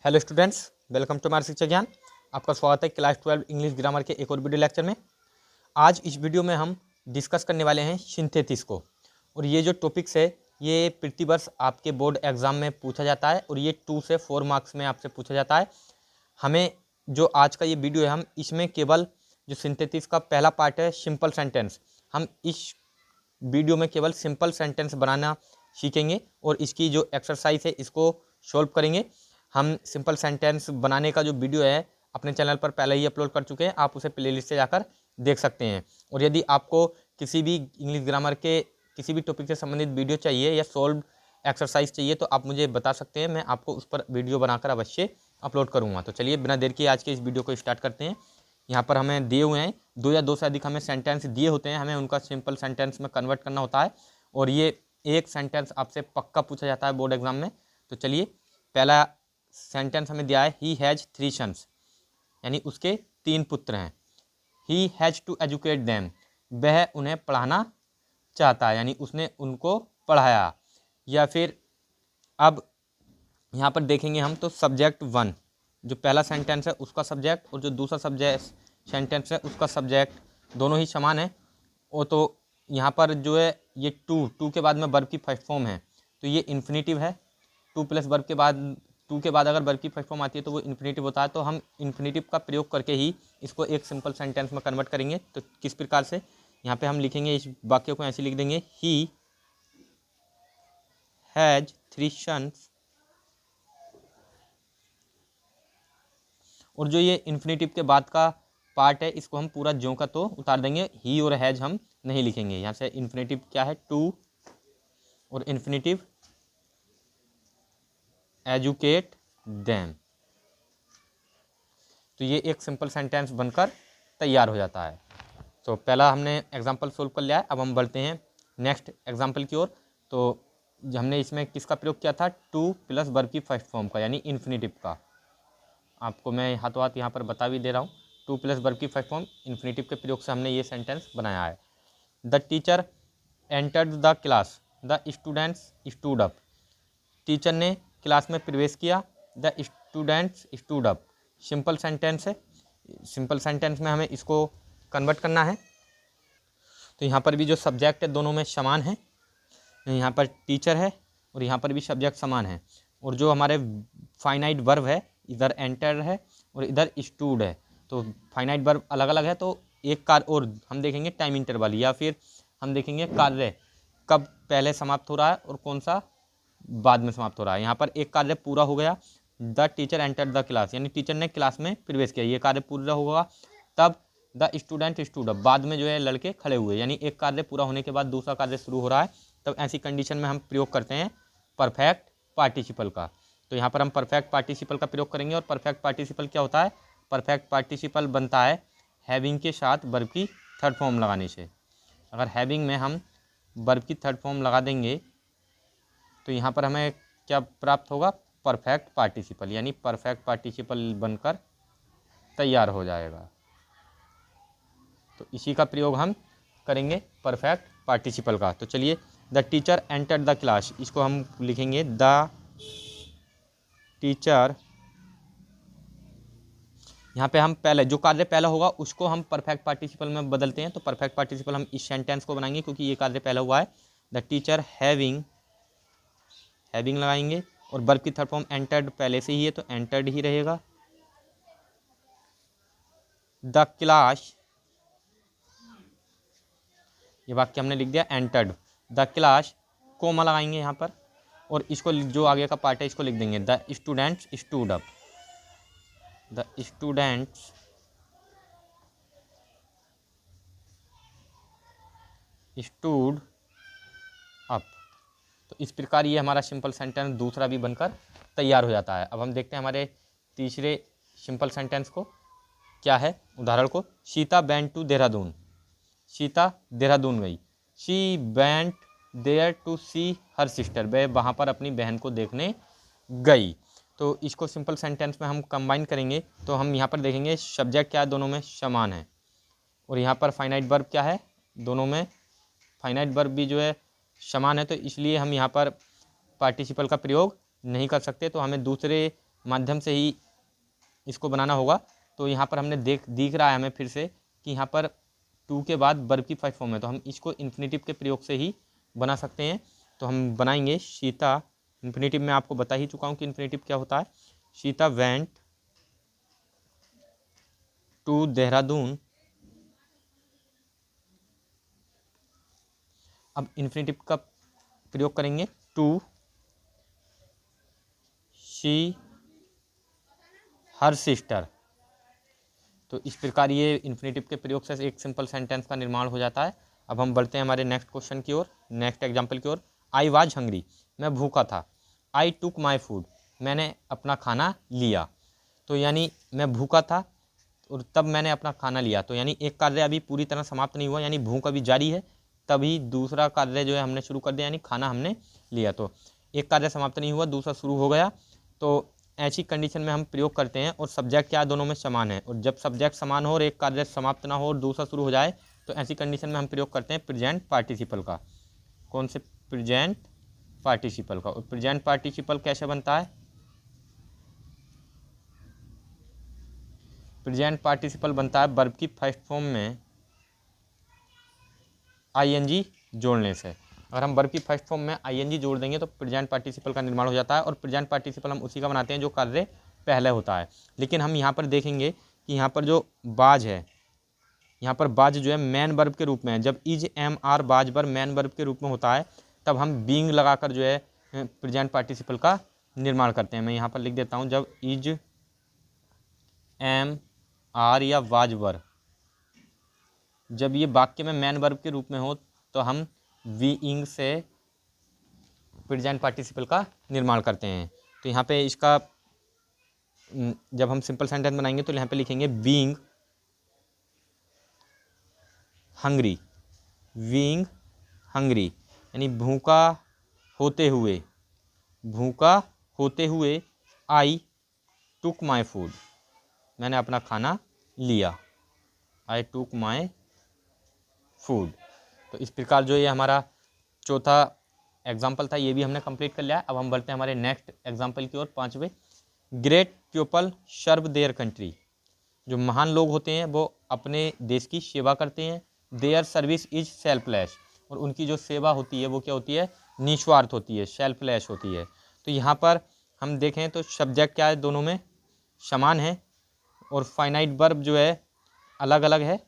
Hello students, welcome to हमारा शिक्षा ज्ञान। आपका स्वागत है क्लास 12 इंग्लिश ग्रामर के एक और वीडियो लेक्चर में। आज इस वीडियो में हम डिस्कस करने वाले हैं सिंथेसिस को। और ये जो टॉपिक्स है ये प्रतिवर्ष आपके बोर्ड एग्जाम में पूछा जाता है और ये 2 से 4 मार्क्स में आपसे पूछा जाता है। हमें जो आज का ये वीडियो है हम इसमें केवल जो सिंथेसिस का पहला पार्ट है सिंपल सेंटेंस, हम इस वीडियो में केवल सिंपल सेंटेंस बनाना सीखेंगे और इसकी जो एक्सरसाइज है इसको सॉल्व करेंगे। हम सिंपल सेंटेंस बनाने का जो वीडियो है अपने चैनल पर पहले ही अपलोड कर चुके हैं, आप उसे प्लेलिस्ट से जाकर देख सकते हैं। और यदि आपको किसी भी इंग्लिश ग्रामर के किसी भी टॉपिक से संबंधित वीडियो चाहिए या सॉल्व एक्सरसाइज चाहिए तो आप मुझे बता सकते हैं, मैं आपको उस पर वीडियो बनाकर अवश्य अपलोड करूँगा। तो चलिए बिना देर के आज के इस वीडियो को स्टार्ट करते हैं। यहाँ पर हमें दिए हुए हैं 2 या 2 से अधिक हमें सेंटेंस दिए होते हैं, हमें उनका सिंपल सेंटेंस में कन्वर्ट करना होता है और ये एक सेंटेंस आपसे पक्का पूछा जाता है बोर्ड एग्जाम में। तो चलिए पहला सेंटेंस हमें दिया है ही हैज़ 3 सन्स, यानी उसके 3 पुत्र हैं। He has to educate them, वह उन्हें पढ़ाना चाहता है, यानी उसने उनको पढ़ाया। या फिर अब यहाँ पर देखेंगे हम तो सब्जेक्ट 1 जो पहला सेंटेंस है उसका सब्जेक्ट और जो दूसरा सब्जेक्ट सेंटेंस है उसका सब्जेक्ट दोनों ही समान है। वो तो यहाँ पर जो है ये टू के बाद में वर्ब की फर्स्ट फॉर्म है तो ये इन्फिनेटिव है। 2 प्लस वर्ब के बाद 2 के बाद अगर वर्ब की फर्स्ट फॉर्म आती है तो वो इन्फिनेटिव होता है। तो हम इन्फिनेटिव का प्रयोग करके ही इसको एक सिंपल सेंटेंस में कन्वर्ट करेंगे। तो किस प्रकार से, यहाँ पे हम लिखेंगे इस वाक्य को ऐसे लिख देंगे, ही हैज़ 3 सन्स। और जो ये इन्फिनेटिव के बाद का पार्ट है इसको हम पूरा ज्यों का तो उतार देंगे, ही और हैज हम नहीं लिखेंगे। यहाँ से इन्फिनेटिव क्या है, टू, और इन्फिनेटिव एजुकेट देम। तो ये एक सिंपल सेंटेंस बनकर तैयार हो जाता है। तो पहला हमने एग्जाम्पल सोल्व कर लिया है, अब हम बढ़ते हैं नेक्स्ट एग्जाम्पल की ओर। तो हमने इसमें किसका प्रयोग किया था, 2 प्लस वर्ब की फर्स्ट फॉर्म का, यानी इन्फिनेटिव का। आपको मैं हाथों हाथ यहाँ पर बता भी दे रहा हूँ, 2 प्लस वर्ब की फर्स्ट फॉर्म इन्फिनेटिव के प्रयोग से हमने ये सेंटेंस बनाया है। The teacher entered the class, the students stood up. Teacher ने क्लास में प्रवेश किया, the students stood up. Simple sentence है, सिंपल सेंटेंस में हमें इसको कन्वर्ट करना है। तो यहाँ पर भी जो सब्जेक्ट है दोनों में समान है, यहाँ पर टीचर है और यहाँ पर भी सब्जेक्ट समान है। और जो हमारे फाइनाइट वर्ब है इधर एंटर है और इधर स्टूड है, तो फाइनाइट वर्ब अलग अलग है। तो एक कार्य और हम देखेंगे टाइम इंटरवल, या फिर हम देखेंगे कार्य कब पहले समाप्त हो रहा है और कौन सा बाद में समाप्त हो रहा है। यहाँ पर एक कार्य पूरा हो गया, the teacher enter the class, यानी टीचर ने क्लास में प्रवेश किया, ये कार्य पूरा होगा। तब द स्टूडेंट स्टूड अप, बाद में जो है लड़के खड़े हुए, यानी एक कार्य पूरा होने के बाद दूसरा कार्य शुरू हो रहा है। तब ऐसी कंडीशन में हम प्रयोग करते हैं परफेक्ट पार्टिसिपल का। तो यहाँ पर हम परफेक्ट पार्टिसिपल का प्रयोग करेंगे। और परफेक्ट पार्टिसिपल क्या होता है, परफेक्ट पार्टिसिपल बनता है हैविंग के साथ वर्ब की थर्ड फॉर्म लगाने से। अगर हैविंग में हम वर्ब की थर्ड फॉर्म लगा देंगे तो यहाँ पर हमें क्या प्राप्त होगा, परफेक्ट पार्टिसिपल, यानी परफेक्ट पार्टिसिपल बनकर तैयार हो जाएगा। तो इसी का प्रयोग हम करेंगे परफेक्ट पार्टिसिपल का। तो चलिए, the teacher enter the class, इसको हम लिखेंगे द टीचर। यहाँ पे हम पहले जो कार्य पहला होगा उसको हम परफेक्ट पार्टिसिपल में बदलते हैं। तो परफेक्ट पार्टिसिपल हम इस सेंटेंस को बनाएंगे क्योंकि ये कार्य पहला हुआ है। द टीचर हैविंग, हैविंग लगाएंगे और वर्ब की थर्ड फॉर्म एंटर्ड पहले से ही है तो एंटर्ड ही रहेगा। द क्लास, ये वाक्य हमने लिख दिया एंटर्ड द क्लास, कोमा लगाएंगे यहाँ पर और इसको जो आगे का पार्ट है इसको लिख देंगे the students stood up, the students stood up. तो इस प्रकार ये हमारा सिंपल सेंटेंस दूसरा भी बनकर तैयार हो जाता है। अब हम देखते हैं हमारे तीसरे सिंपल सेंटेंस को क्या है, उदाहरण को। सीता वेंट टू देहरादून, सीता देहरादून गई। She went there to see her sister, वह वहाँ पर अपनी बहन को देखने गई। तो इसको सिंपल सेंटेंस में हम कंबाइन करेंगे तो हम यहाँ पर देखेंगे सब्जेक्ट क्या है, दोनों में समान है। और यहाँ पर फाइनाइट वर्ब क्या है, दोनों में फाइनाइट वर्ब भी जो है समान है। तो इसलिए हम यहाँ पर पार्टिसिपल का प्रयोग नहीं कर सकते। तो हमें दूसरे माध्यम से ही इसको बनाना होगा। तो यहाँ पर हमने दिख रहा है हमें फिर से कि यहाँ पर टू के बाद वर्ब की फर्स्ट फॉर्म है, तो हम इसको इन्फिनेटिव के प्रयोग से ही बना सकते हैं। तो हम बनाएंगे सीता, इन्फिनेटिव में आपको बता ही चुका हूँ कि इन्फिनेटिव क्या होता है। Sita went to Dehradun. अब इन्फिनेटिव का प्रयोग करेंगे टू शी हर सिस्टर। तो इस प्रकार ये इन्फिनेटिव के प्रयोग से एक सिंपल सेंटेंस का निर्माण हो जाता है। अब हम बढ़ते हैं हमारे नेक्स्ट क्वेश्चन की ओर, नेक्स्ट एग्जाम्पल की ओर। आई वाज हंग्री, मैं भूखा था। आई टुक माई फूड, मैंने अपना खाना लिया। तो यानी मैं भूखा था और तब मैंने अपना खाना लिया, तो यानी एक कार्य अभी पूरी तरह समाप्त नहीं हुआ, यानी भूख अभी जारी है, तभी दूसरा कार्य जो है हमने शुरू कर दिया, यानी खाना हमने लिया। तो एक कार्य समाप्त नहीं हुआ, दूसरा शुरू हो गया। तो ऐसी कंडीशन में हम प्रयोग करते हैं, और सब्जेक्ट क्या है, दोनों में समान है। और जब सब्जेक्ट समान हो और एक कार्य समाप्त ना हो और दूसरा शुरू हो जाए, तो ऐसी कंडीशन में हम प्रयोग करते हैं प्रेजेंट पार्टिसिपल का। कौन से? प्रेजेंट पार्टिसिपल का। और प्रेजेंट पार्टिसिपल कैसे बनता है? प्रेजेंट पार्टिसिपल बनता है वर्ब की फर्स्ट फॉर्म में आईएनजी जोड़ने से। अगर हम वर्ब की फर्स्ट फॉर्म में आईएनजी जोड़ देंगे तो प्रेजेंट पार्टिसिपल का निर्माण हो जाता है। और प्रेजेंट पार्टिसिपल हम उसी का बनाते हैं जो कार्य पहले होता है। लेकिन हम यहाँ पर देखेंगे कि यहाँ पर जो बाज है, यहाँ पर बाज जो है मैन वर्ब के रूप में है। जब इज एम आर बाज वर्ब मैन वर्ब के रूप में होता है, तब हम बीइंग लगाकर जो है प्रेजेंट पार्टिसिपल का निर्माण करते हैं। मैं यहाँ पर लिख देता हूँ, जब इज एम आर या वाज वर्ब जब ये वाक्य में मैन वर्ब के रूप में हो, तो हम बीइंग से प्रेजेंट पार्टिसिपल का निर्माण करते हैं। तो यहाँ पे इसका जब हम सिंपल सेंटेंस बनाएंगे तो यहाँ पे लिखेंगे बीइंग हंग्री। बीइंग हंग्री यानी भूखा होते हुए, भूखा होते हुए आई टुक माई फूड, मैंने अपना खाना लिया। आई टुक माई फूड। तो इस प्रकार जो ये हमारा चौथा एग्जाम्पल था, ये भी हमने कंप्लीट कर लिया है। अब हम बढ़ते हैं हमारे नेक्स्ट एग्जाम्पल की ओर, पांचवें। Great people serve their country, जो महान लोग होते हैं वो अपने देश की सेवा करते हैं। देयर सर्विस इज सेल्फलेस, और उनकी जो सेवा होती है वो क्या होती है? निस्वार्थ होती है, सेल्फलेस होती है। तो यहाँ पर हम देखें तो सब्जेक्ट क्या है, दोनों में समान है, और फाइनाइट वर्ब जो है अलग अलग है।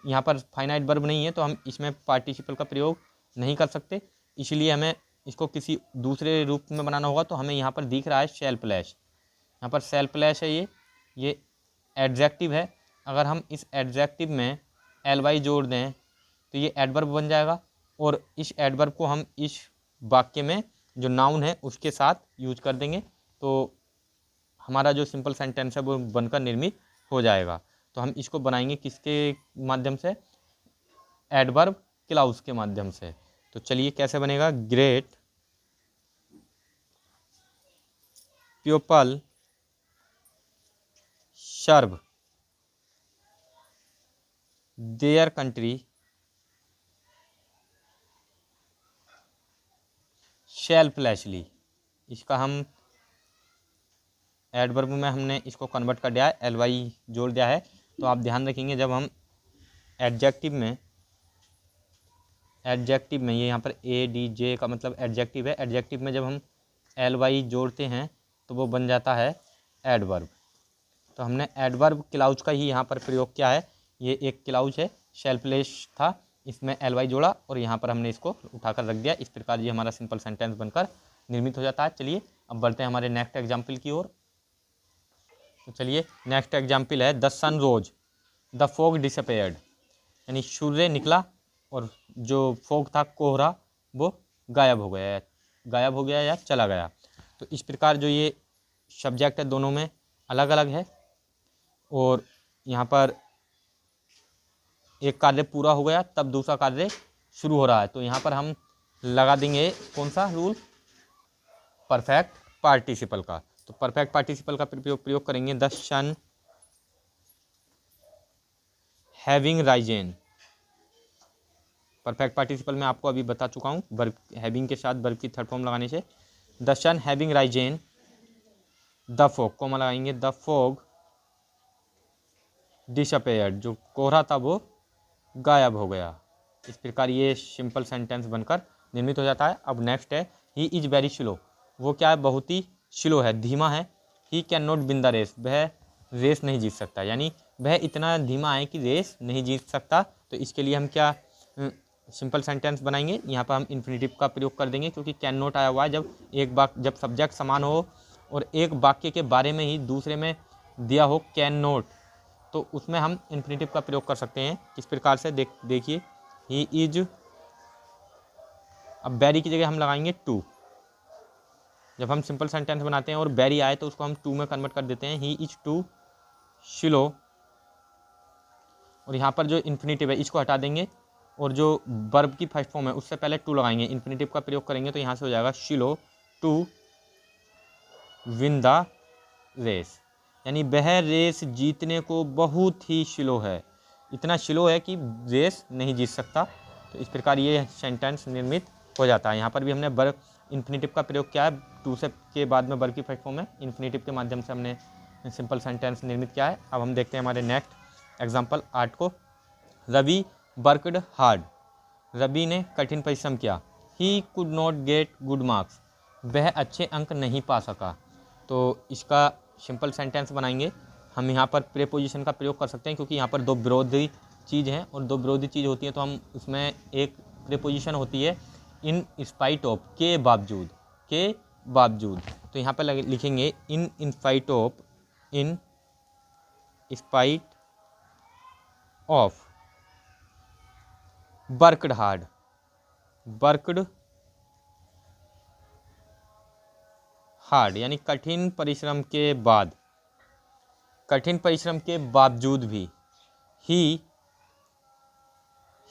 यहाँ पर फाइनाइट वर्ब नहीं है, तो हम इसमें पार्टिसिपल का प्रयोग नहीं कर सकते, इसलिए हमें इसको किसी दूसरे रूप में बनाना होगा। तो हमें यहाँ पर दिख रहा है सेल्फलेस, यहाँ पर सेल्फलेस है, ये एडजेक्टिव है। अगर हम इस एडजेक्टिव में ly जोड़ दें तो ये एडवर्ब बन जाएगा, और इस एडवर्ब को हम इस वाक्य में जो नाउन है उसके साथ यूज कर देंगे, तो हमारा जो सिंपल सेंटेंस है वो बनकर निर्मित हो जाएगा। तो हम इसको बनाएंगे किसके माध्यम से? एडवर्ब क्लाउज के माध्यम से। तो चलिए कैसे बनेगा? Great people serve their country selflessly. इसका हम एडवर्ब में हमने इसको कन्वर्ट कर दिया है, ly जोड़ दिया है। तो आप ध्यान रखेंगे, जब हम एडजेक्टिव में ये यहाँ पर ADJ का मतलब एडजेक्टिव है, एडजेक्टिव में जब हम ly जोड़ते हैं तो वो बन जाता है एडवर्ब। तो हमने एडवर्ब क्लाउज का ही यहाँ पर प्रयोग किया है। ये एक क्लाउज है, सेल्फलेस था, इसमें ly जोड़ा और यहाँ पर हमने इसको उठाकर रख दिया। इस प्रकार ये हमारा सिंपल सेंटेंस बनकर निर्मित हो जाता है। चलिए अब बढ़ते हैं हमारे नेक्स्ट एग्जाम्पल की ओर। तो चलिए नेक्स्ट एग्जाम्पल है the sun rose the fog disappeared, यानी सूर्य निकला और जो फॉग था, कोहरा, वो गायब हो गया या चला गया। तो इस प्रकार जो ये सब्जेक्ट है दोनों में अलग अलग है, और यहाँ पर एक कार्य पूरा हो गया तब दूसरा कार्य शुरू हो रहा है। तो यहाँ पर हम लगा देंगे कौन सा रूल? परफेक्ट पार्टिसिपल का। तो परफेक्ट पार्टिसिपल का प्रयोग करेंगे the sun having risen. Perfect participle में आपको अभी बता चुका हूँ, वर्ब हैविंग के साथ वर्ब की थर्ड फॉर्म लगाने से। The sun having risen the fog, comma लगाएंगे, द फॉग डिसअपेयर्ड, जो कोहरा था वो गायब हो गया। इस प्रकार ये सिंपल सेंटेंस बनकर निर्मित हो जाता है। अब नेक्स्ट है ही इज़ वेरी स्लो, वो क्या है, बहुत ही स्लो है, धीमा है। He cannot win the the रेस, वह रेस नहीं जीत सकता, यानी वह इतना धीमा है कि रेस नहीं जीत सकता। तो इसके लिए हम क्या सिंपल सेंटेंस बनाएंगे, यहाँ पर हम इन्फिनेटिव का प्रयोग कर देंगे, क्योंकि कैन नॉट आया हुआ है। जब सब्जेक्ट समान हो और एक वाक्य के बारे में ही दूसरे में दिया हो कैन नॉट, तो उसमें हम इन्फिनेटिव का प्रयोग कर सकते हैं। किस प्रकार से देखिए, ही इज, अब बैरी की जगह हम लगाएंगे टू। जब हम सिंपल सेंटेंस बनाते हैं और बैरी आए तो उसको हम टू में कन्वर्ट कर देते हैं, ही इज टू स्लो। और यहाँ पर जो इन्फिनेटिव है इसको हटा देंगे और जो वर्ब की फर्स्ट फॉर्म है उससे पहले टू लगाएंगे, इन्फिनेटिव का प्रयोग करेंगे तो यहाँ से हो जाएगा slow to win the race, यानी वह रेस जीतने को बहुत ही स्लो है, इतना स्लो है कि रेस नहीं जीत सकता। तो इस प्रकार ये सेंटेंस निर्मित हो जाता है। यहाँ पर भी हमने वर्ब इन्फिनेटिव का प्रयोग किया है, टू से के बाद में वर्ब की फर्स्ट फॉर्म है, इन्फिनेटिव के माध्यम से हमने सिंपल सेंटेंस निर्मित किया है। अब हम देखते हैं हमारे नेक्स्ट एग्जाम्पल 8 को। रवि वर्कड हार्ड, रवि ने कठिन परिश्रम किया। He could not get good marks, वह अच्छे अंक नहीं पा सका। तो इसका सिंपल सेंटेंस बनाएंगे। हम यहाँ पर प्रीपोजिशन का प्रयोग कर सकते हैं, क्योंकि यहाँ पर दो विरोधी चीज़ हैं और दो विरोधी चीज़ होती है तो हम उसमें एक प्रीपोजिशन होती है इन स्पाइट ऑफ, के बावजूद, के बावजूद। तो यहाँ पर लिखेंगे in spite of, in spite of worked hard, worked hard, यानी कठिन परिश्रम के बाद, कठिन परिश्रम के बावजूद भी। ही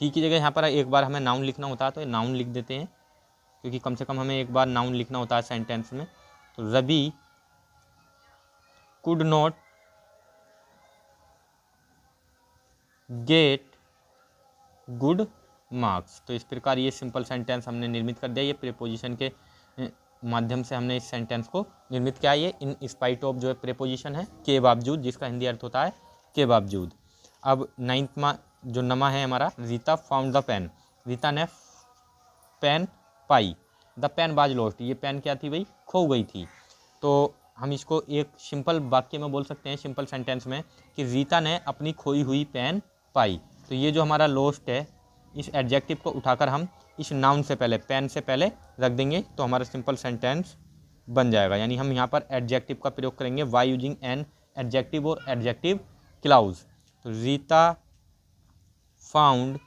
की जगह यहाँ पर एक बार हमें नाउन लिखना होता है तो नाउन लिख देते हैं, क्योंकि कम से कम हमें एक बार नाउन लिखना होता है सेंटेंस में। तो Ravi could not get good marks. तो इस प्रकार ये सिंपल सेंटेंस हमने निर्मित कर दिया। ये प्रीपोजिशन के माध्यम से हमने इस सेंटेंस को निर्मित किया। ये इन स्पाइट ऑफ जो है प्रीपोजिशन है, के बावजूद, जिसका हिंदी अर्थ होता है के बावजूद। अब 9वां जो नमा है हमारा, Rita found the pen, Rita ने पेन पाई। द पेन वाज लॉस्ट, ये पेन क्या थी भाई, खो गई थी। तो हम इसको एक सिंपल वाक्य में बोल सकते हैं, सिंपल सेंटेंस में, कि रीता ने अपनी खोई हुई पेन पाई। तो ये जो हमारा लॉस्ट है, इस एडजेक्टिव को उठाकर हम इस नाउन से पहले, पेन से पहले रख देंगे तो हमारा सिंपल सेंटेंस बन जाएगा। यानी हम यहाँ पर एडजेक्टिव का प्रयोग करेंगे वाई यूजिंग एन एडजेक्टिव और एडजेक्टिव क्लाउज। तो Rita found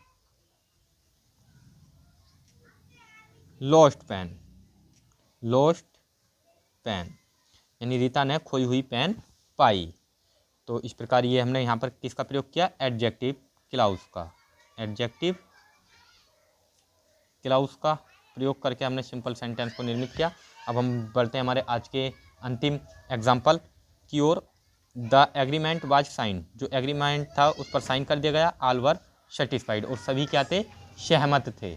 lost pen, lost pen, यानी रीता ने खोई हुई पेन पाई। तो इस प्रकार ये हमने यहाँ पर किसका प्रयोग किया, एडजेक्टिव क्लाउज का, एडजेक्टिव क्लाउज का प्रयोग करके हमने सिंपल सेंटेंस को निर्मित किया। अब हम बढ़ते हैं हमारे आज के अंतिम एग्जाम्पल की ओर। द एग्रीमेंट वाज साइन, जो एग्रीमेंट था उस पर साइन कर दिया गया। ऑल वर सेटिस्फाइड, और सभी क्या थे, सहमत थे।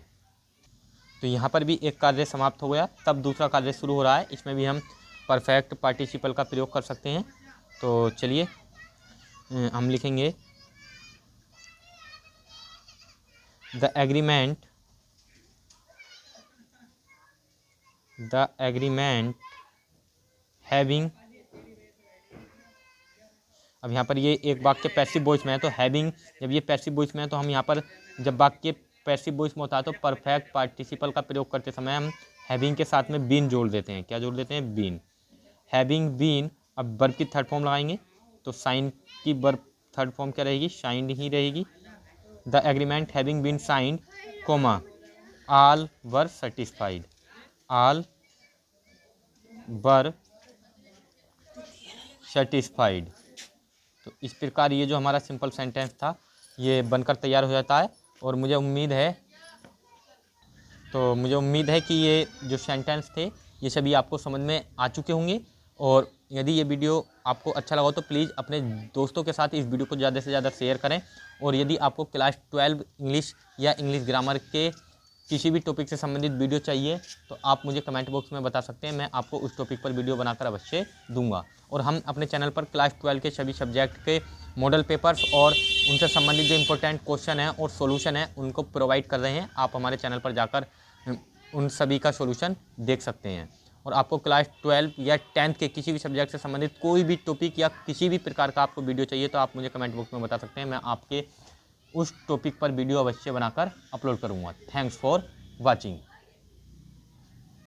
तो यहाँ पर भी एक कार्य समाप्त हो गया, तब दूसरा कार्य शुरू हो रहा है। इसमें भी हम परफेक्ट पार्टिसिपल का प्रयोग कर सकते हैं। तो चलिए हम लिखेंगे द एग्रीमेंट हैविंग, अब यहाँ पर ये एक वाक्य पैसिव वॉइस में है तो हैविंग, जब ये पैसिव वॉइस में है तो हम यहाँ पर जब वाक्य पैसिव वॉइस में होता है तो परफेक्ट पार्टिसिपल का प्रयोग करते समय हम हैविंग के साथ में बीन जोड़ देते हैं। क्या जोड़ देते हैं, बीन, हैविंग बीन। अब वर्ब की थर्ड फॉर्म लगाएंगे तो साइन की वर्ब थर्ड फॉर्म क्या रहेगी, साइंड ही रहेगी। The agreement having been signed, comma, all were satisfied, all were satisfied. तो इस प्रकार ये जो हमारा सिंपल सेंटेंस था ये बनकर तैयार हो जाता है। और मुझे उम्मीद है कि ये जो सेंटेंस थे ये सभी आपको समझ में आ चुके होंगे। और यदि ये वीडियो आपको अच्छा लगा तो प्लीज़ अपने दोस्तों के साथ इस वीडियो को ज़्यादा से ज़्यादा शेयर करें। और यदि आपको क्लास 12 इंग्लिश या इंग्लिश ग्रामर के किसी भी टॉपिक से संबंधित वीडियो चाहिए तो आप मुझे कमेंट बॉक्स में बता सकते हैं, मैं आपको उस टॉपिक पर वीडियो बनाकर अवश्य दूंगा। और हम अपने चैनल पर क्लास 12 के सभी सब्जेक्ट के मॉडल पेपर्स और उनसे संबंधित जो इंपॉर्टेंट क्वेश्चन है और सॉल्यूशन है उनको प्रोवाइड कर रहे हैं। आप हमारे चैनल पर जाकर उन सभी का सॉल्यूशन देख सकते हैं। और आपको क्लास 12 या 10th के किसी भी सब्जेक्ट से संबंधित कोई भी टॉपिक या किसी भी प्रकार का आपको वीडियो चाहिए तो आप मुझे कमेंट बॉक्स में बता सकते हैं, मैं आपके उस टॉपिक पर वीडियो अवश्य बनाकर अपलोड करूँगा। Thanks for watching.